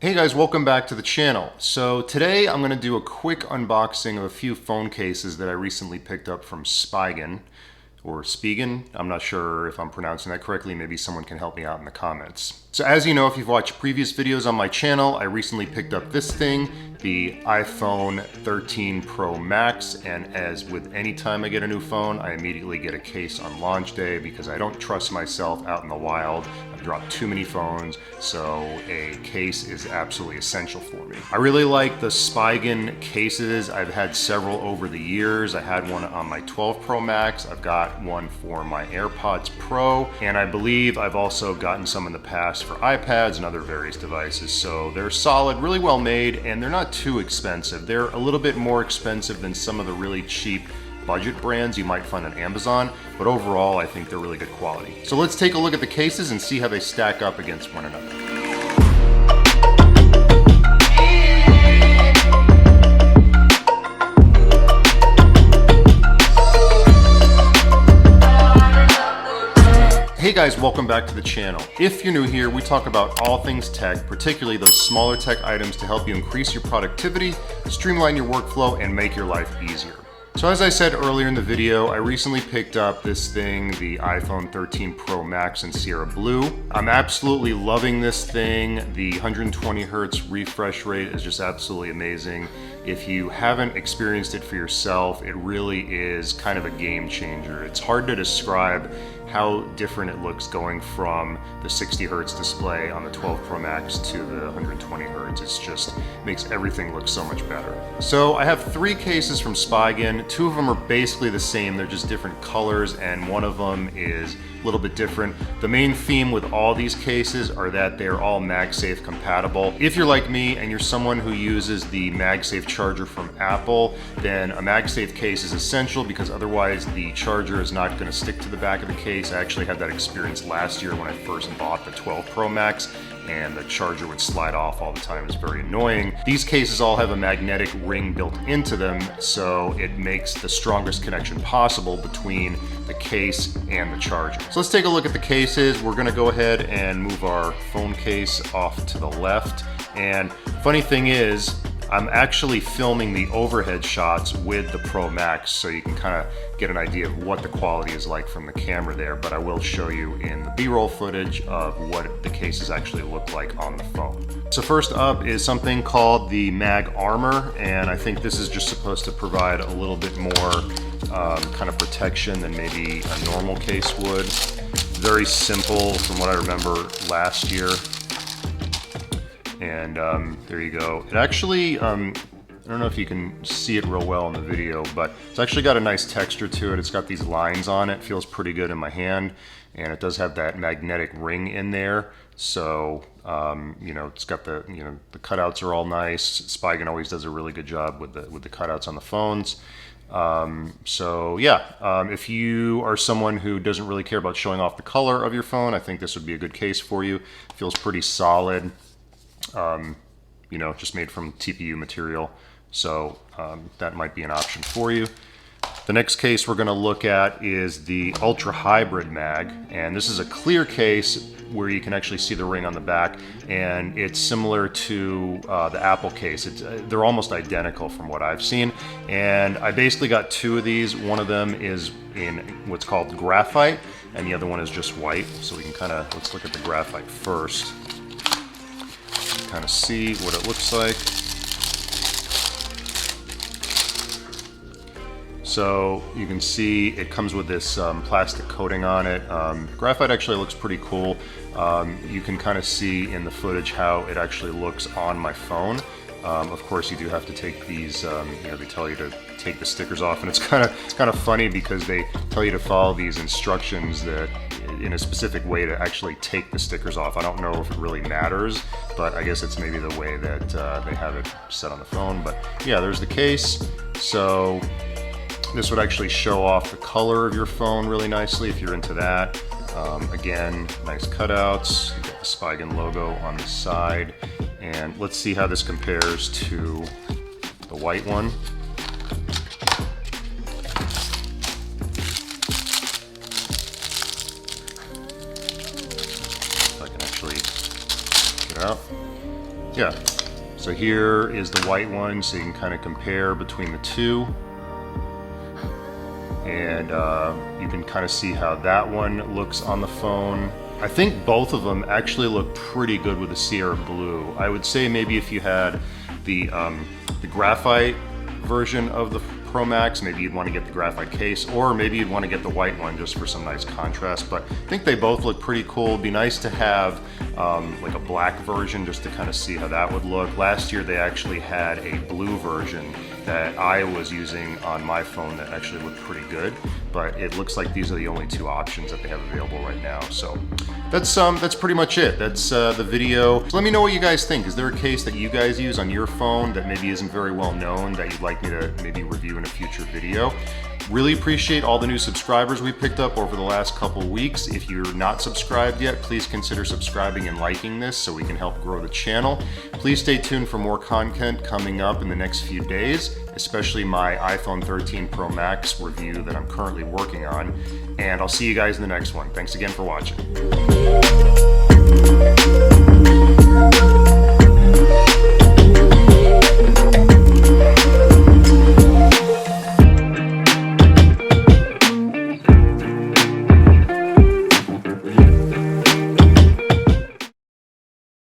Hey guys, welcome back to the channel. So today I'm going to do a quick unboxing of a few phone cases that I recently picked up from Spigen, or Spigen. I'm not sure if I'm pronouncing that correctly. Maybe someone can help me out in the comments. So as you know, if you've watched previous videos on my channel, I recently picked up this thing, the iPhone 13 Pro Max, and as with any time I get a new phone, I immediately get a case on launch day because I don't trust myself out in the wild. I've dropped too many phones, so a case is absolutely essential for me. I really like the Spigen cases. I've had several over the years. I had one on my 12 Pro Max. I've got one for my AirPods Pro, and I believe I've also gotten some in the past for iPads and other various devices. So they're solid, really well made, and they're not too expensive. They're a little bit more expensive than some of the really cheap budget brands you might find on Amazon, but overall I think they're really good quality. So let's take a look at the cases and see how they stack up against one another. Hey guys, welcome back to the channel. If you're new here, we talk about all things tech, particularly those smaller tech items to help you increase your productivity, streamline your workflow, and make your life easier. So as I said earlier in the video, I recently picked up this thing, the iPhone 13 Pro Max in Sierra Blue. I'm absolutely loving this thing. The 120 hertz refresh rate is just absolutely amazing. If you haven't experienced it for yourself, it really is kind of a game changer. It's hard to describe how different it looks going from the 60 hertz display on the 12 Pro Max to the 120 hertz. It's just makes everything look so much better. So I have three cases from Spigen. Two of them are basically the same, they're just different colors, and one of them is a little bit different. The main theme with all these cases are that they're all MagSafe compatible. If you're like me and you're someone who uses the MagSafe charger from Apple, then a MagSafe case is essential because otherwise the charger is not going to stick to the back of the case. I actually had that experience last year when I first bought the 12 Pro Max, and the charger would slide off all the time. It's very annoying. These cases all have a magnetic ring built into them, so it makes the strongest connection possible between the case and the charger. So let's take a look at the cases. We're gonna go ahead and move our phone case off to the left. And funny thing is, I'm actually filming the overhead shots with the Pro Max, so you can kind of get an idea of what the quality is like from the camera there, but I will show you in the B-roll footage of what the cases actually look like on the phone. So first up is something called the Mag Armor, and I think this is just supposed to provide a little bit more kind of protection than maybe a normal case would. Very simple from what I remember last year. And there you go. It actually, I don't know if you can see it real well in the video, but it's actually got a nice texture to it. It's got these lines on it. Feels pretty good in my hand. And it does have that magnetic ring in there. So, you know, it's got the, you know, the cutouts are all nice. Spigen always does a really good job with the cutouts on the phones. So yeah, if you are someone who doesn't really care about showing off the color of your phone, I think this would be a good case for you. Feels pretty solid. You know, just made from TPU material, so that might be an option for you. The next case we're going to look at is the Ultra Hybrid Mag, and this is a clear case where you can actually see the ring on the back, and it's similar to the Apple case. They're almost identical from what I've seen, and I basically got two of these. One of them is in what's called Graphite, and the other one is just white. So we can kind of, let's look at the Graphite first. Kind of see what it looks like. So you can see it comes with this plastic coating on it. Graphite actually looks pretty cool. You can kind of see in the footage how it actually looks on my phone. Of course, you do have to take these. You know, they tell you to take the stickers off, and it's kind of funny because they tell you to follow these instructions that in a specific way to actually take the stickers off. I don't know if it really matters, but I guess it's maybe the way that they have it set on the phone. But yeah, there's the case. So this would actually show off the color of your phone really nicely if you're into that. Again, nice cutouts. You got the Spigen logo on the side. And let's see how this compares to the white one. If I can actually get it out. yeah. So here is the white one, so you can kind of compare between the two. And you can kind of see how that one looks on the phone. I think both of them actually look pretty good with the Sierra Blue. I would say maybe if you had the Graphite version of the Pro Max, maybe you'd want to get the Graphite case, or maybe you'd want to get the white one just for some nice contrast. But I think they both look pretty cool. It'd be nice to have like a black version just to kind of see how that would look. Last year they actually had a blue version that I was using on my phone that actually looked pretty good, but it looks like these are the only two options that they have available right now. So that's pretty much it. That's the video. So let me know what you guys think. Is there a case that you guys use on your phone that maybe isn't very well known that you'd like me to maybe review in a future video? Really appreciate all the new subscribers we picked up over the last couple weeks. If you're not subscribed yet, please consider subscribing and liking this so we can help grow the channel. Please stay tuned for more content coming up in the next few days, especially my iPhone 13 Pro Max review that I'm currently working on. And I'll see you guys in the next one. Thanks again for watching.